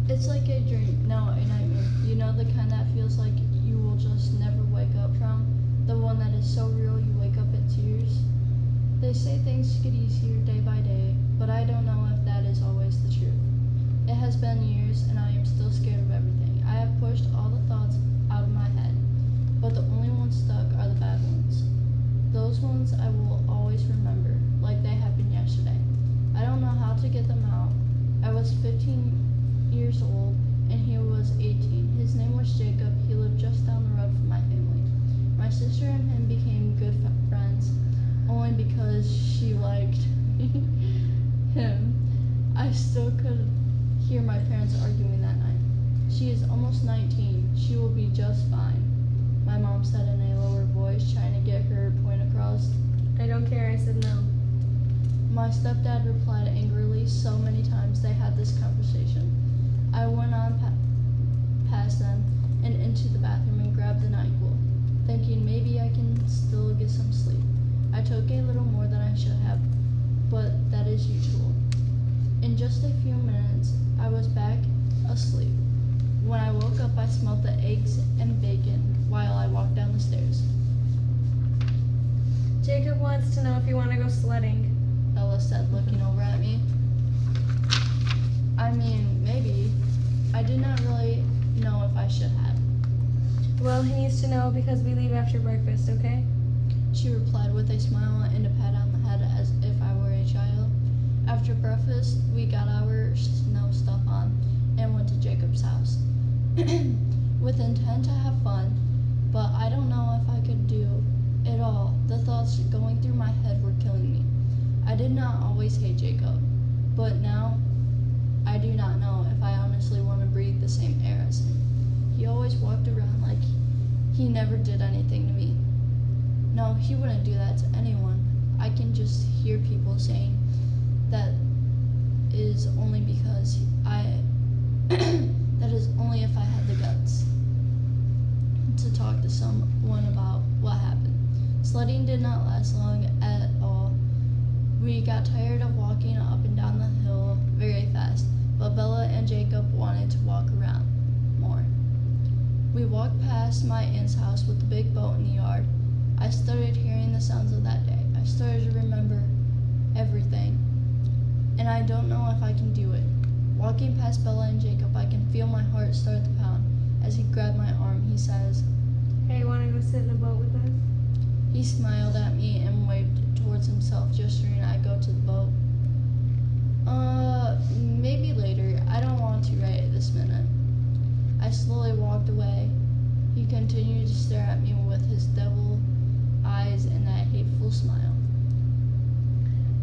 It's like a dream, no, a nightmare. You know, the kind that feels like you will just never wake up from? The one that is so real you wake up in tears? They say things get easier day by day, but I don't know if that is always the truth. It has been years, and I am still scared of everything. I have pushed all the thoughts out of my head, but the only ones stuck are the bad ones. Those ones I will always remember, like they happened yesterday. I don't know how to get them out. I was 15 years old, and he was 18. His name was Jacob. He lived just down the road from my family. My sister and him became good friends, only because she liked him. I still could hear my parents arguing that night. She is almost 19. She will be just fine, my mom said in a lower voice, trying to get her point across. I don't care, I said no. My stepdad replied angrily. So many times they had this conversation. I went on past them and into the bathroom and grabbed the NyQuil, thinking maybe I can still get some sleep. I took a little more than I should have, but that is usual. In just a few minutes, I was back asleep. When I woke up, I smelled the eggs and bacon while I walked down the stairs. Jacob wants to know if you want to go sledding. Ella said, looking over at me. I mean, maybe. I did not really know if I should have. Well, he needs to know because we leave after breakfast, okay? She replied with a smile and a pat on the head as if I were a child. After breakfast, we got our snow stuff on and went to Jacob's house with intent to have fun, but I don't know if I could do it all. The thoughts going through my head were killing me. I did not always hate Jacob, but now I do not know if I honestly want to breathe the same air as him. He always walked around like he never did anything to me. No, he wouldn't do that to anyone. I can just hear people saying that is only because that is only if I had the guts to talk to someone about what happened. Sledding did not last long at all. We got tired of walking up and down the hill very fast, but Bella and Jacob wanted to walk around more. We walked past my aunt's house with the big boat in the yard. I started hearing the sounds of that day. I started to remember everything, and I don't know if I can do it. Walking past Bella and Jacob, I can feel my heart start to pound. As he grabbed my arm, he says, Hey, want to go sit in a boat with us? He smiled at me and waved towards himself, gesturing I go to the boat. Maybe later. I don't want to right this minute. I slowly walked away. He continued to stare at me with his devil eyes and that hateful smile.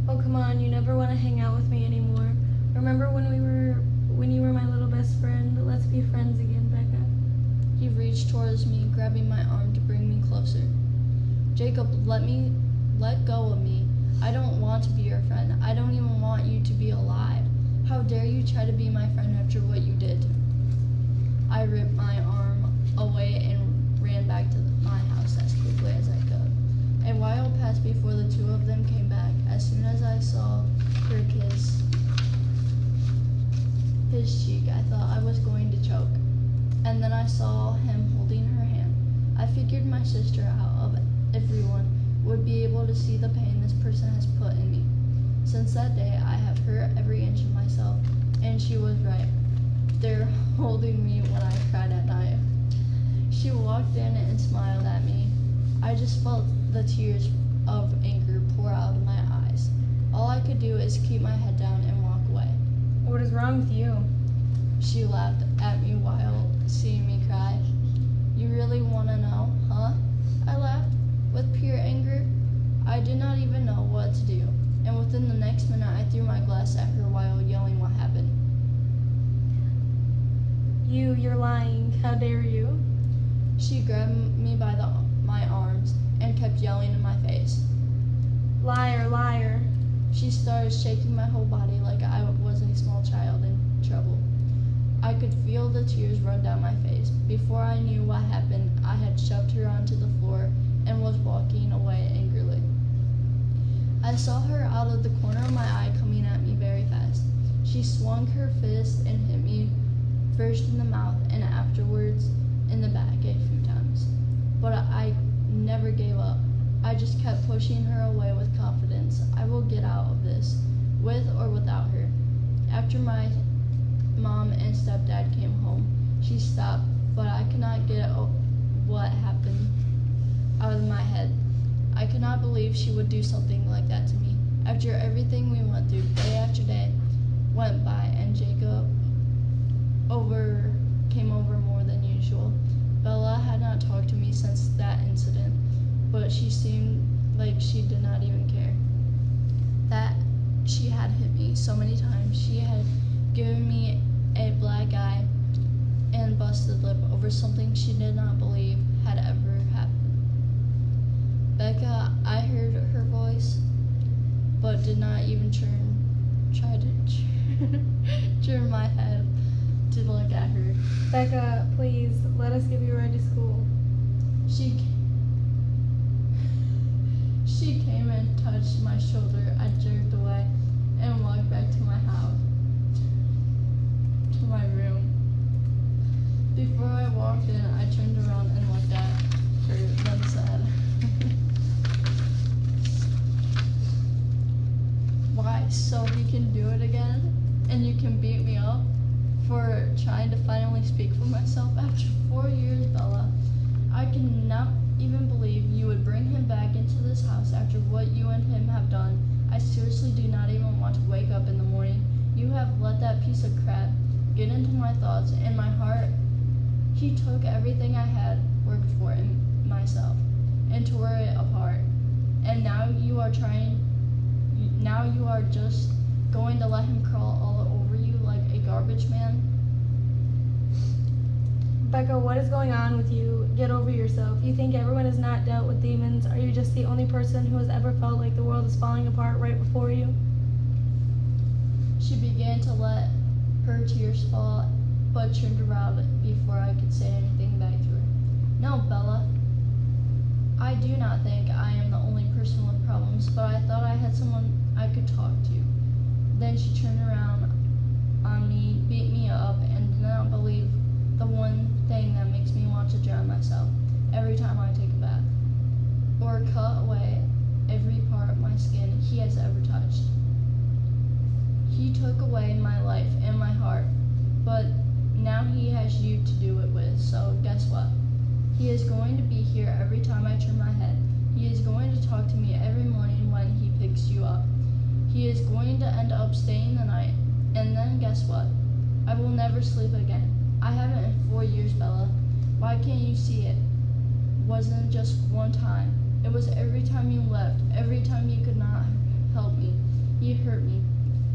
Oh, come on, you never want to hang out with me anymore. Remember when you were my little best friend? Let's be friends again, Becca. He reached towards me, grabbing my arm to bring me closer. Jacob, let go of me. I don't want to be your friend. I don't even want you to be alive. How dare you try to be my friend after what you did? I ripped my arm away and ran back to my house as quickly as I could. A while passed before the two of them came back. As soon as I saw her kiss his cheek, I thought I was going to choke. And then I saw him holding her hand. I figured my sister, out of everyone, would be able to see the pain this person has put in me. Since that day, I have hurt every inch of myself, and she was right. They're holding me when I cried at night. She walked in and smiled at me. I just felt the tears of anger pour out of my eyes. All I could do is keep my head down and walk away. What is wrong with you? She laughed at me while seeing me cry. You really want to know, huh? I laughed with pure anger. I did not even know what to do, and within the next minute I threw my glass at her while yelling what happened. You're lying. How dare you? She grabbed me by my arms and kept yelling in my face. Liar, liar. She started shaking my whole body like I was a small child in trouble. I could feel the tears run down my face. Before I knew what happened, I had shoved her onto the floor and was walking away angrily. I saw her out of the corner of my eye coming at me very fast. She swung her fist and hit me first in the mouth and afterwards in the back a few times. But I never gave up. I just kept pushing her away with confidence. I will get out of this, with or without her. After my mom and stepdad came home, she stopped, but I could not get what happened out of my head. I could not believe she would do something like that to me. After everything we went through, day after day went by, and Jacob came over more than usual. Bella had not talked to me since that incident, but she seemed like she did not even care. That she had hit me so many times. She had given me a black eye and busted lip over something she did not believe had ever happened. Becca, I heard her voice, but did not even try to turn my head to look at her. Becca, please, let us give you a ride to school. She came and touched my shoulder. I jerked away and walked back to my house, to my room. Before I walked in, I turned around and looked at her, then said, "Why, so he can do it again? And you can beat me up for trying to finally speak for myself after 4 years, Bella? I cannot even believe you would bring him back into this house after what you and him have done. I seriously do not even want to wake up in the morning. You have let that piece of crap get into my thoughts and my heart. He took everything I had worked for in myself and tore it apart. And now you are just going to let him crawl all over you like a garbage man?" Becca, what is going on with you? Get over yourself. You think everyone has not dealt with demons? Are you just the only person who has ever felt like the world is falling apart right before you? She began to let her tears fall, but turned around before I could say anything back to her. "No, Bella, I do not think I am the only person with problems, but I thought I had someone I could talk to." Then she turned around on me, beat me up, and did not believe the one thing that makes me want to drown myself every time I take a bath, or cut away every part of my skin he has ever touched. He took away my life and my heart, but now he has you to do it with, so guess what? He is going to be here every time I turn my head. He is going to talk to me every morning when he picks you up. He is going to end up staying the night, and then guess what? I will never sleep again. I haven't in 4 years, Bella. Why can't you see it? Wasn't just one time. It was every time you left, every time you could not help me. You hurt me."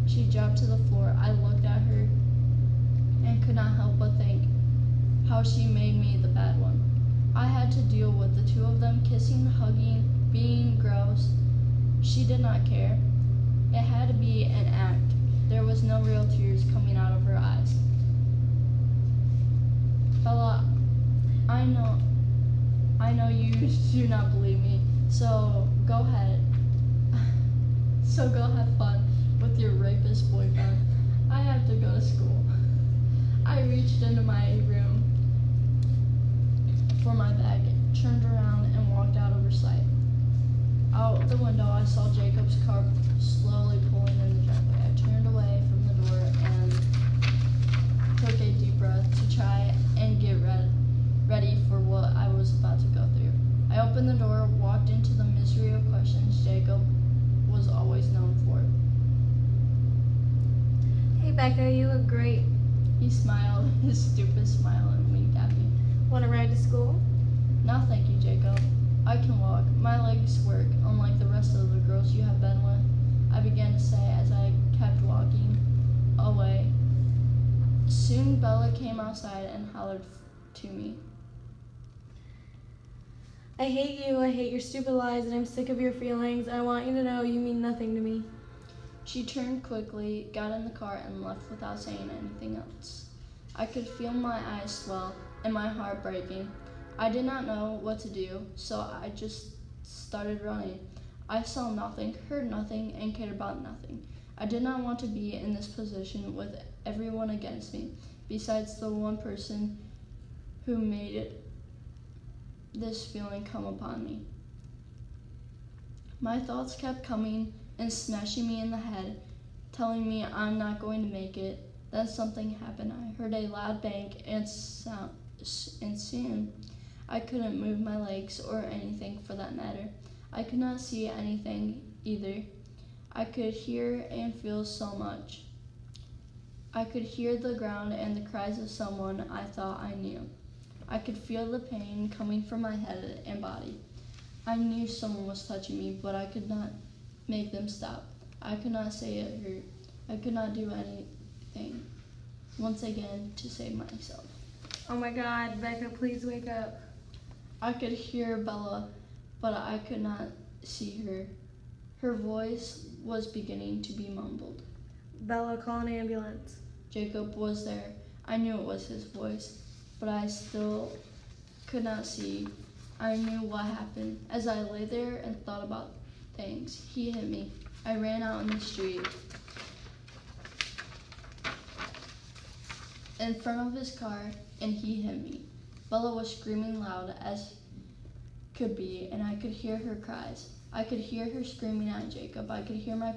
She dropped to the floor. I looked at her and could not help but think how she made me the bad one. I had to deal with the two of them kissing, hugging, being gross. She did not care. It had to be an act. There was no real tears coming out of her eyes. "Bella, I know you do not believe me, so go ahead. So go have fun with your rapist boyfriend. I have to go to school." I reached into my room for my bag, turned around, and walked out of her sight. Out the window, I saw Jacob's car slowly pulling in the driveway. I turned away from the door and took a deep breath to try and get ready for what I was about to go through. I opened the door, walked into the misery of questions Jacob was always known for. "Hey Becca, you look great. He smiled, his stupid smile, and winked at me. Want to ride to school?" "No, thank you, Jacob. I can walk. My legs work, unlike the rest of the girls you have been with," I began to say as I kept walking away. Soon Bella came outside and hollered to me. "I hate you, I hate your stupid lies, and I'm sick of your feelings. I want you to know you mean nothing to me." She turned quickly, got in the car, and left without saying anything else. I could feel my eyes swell and my heart breaking. I did not know what to do, so I just started running. I saw nothing, heard nothing, and cared about nothing. I did not want to be in this position with everyone against me, besides the one person who made this feeling come upon me. My thoughts kept coming and smashing me in the head, telling me I'm not going to make it. Then something happened. I heard a loud bang and soon I couldn't move my legs or anything for that matter. I could not see anything either. I could hear and feel so much. I could hear the ground and the cries of someone I thought I knew. I could feel the pain coming from my head and body. I knew someone was touching me, but I could not make them stop. I could not say it hurt. I could not do anything, once again, to save myself. Oh my God, Becca, please wake up. I could hear Bella, but I could not see her. Her voice was beginning to be mumbled. Bella, call an ambulance. Jacob was there. I knew it was his voice, but I still could not see. I knew what happened. As I lay there and thought about things, he hit me. I ran out in the street. In front of his car, and he hit me. Bella was screaming loud as could be, and I could hear her cries. I could hear her screaming at Jacob. I could hear my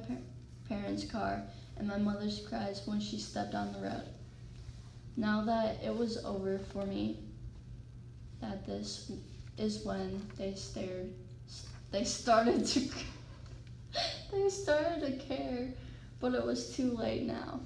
parents' car and my mother's cries when she stepped on the road. Now that it was over for me, that this is when they started to care, but it was too late now.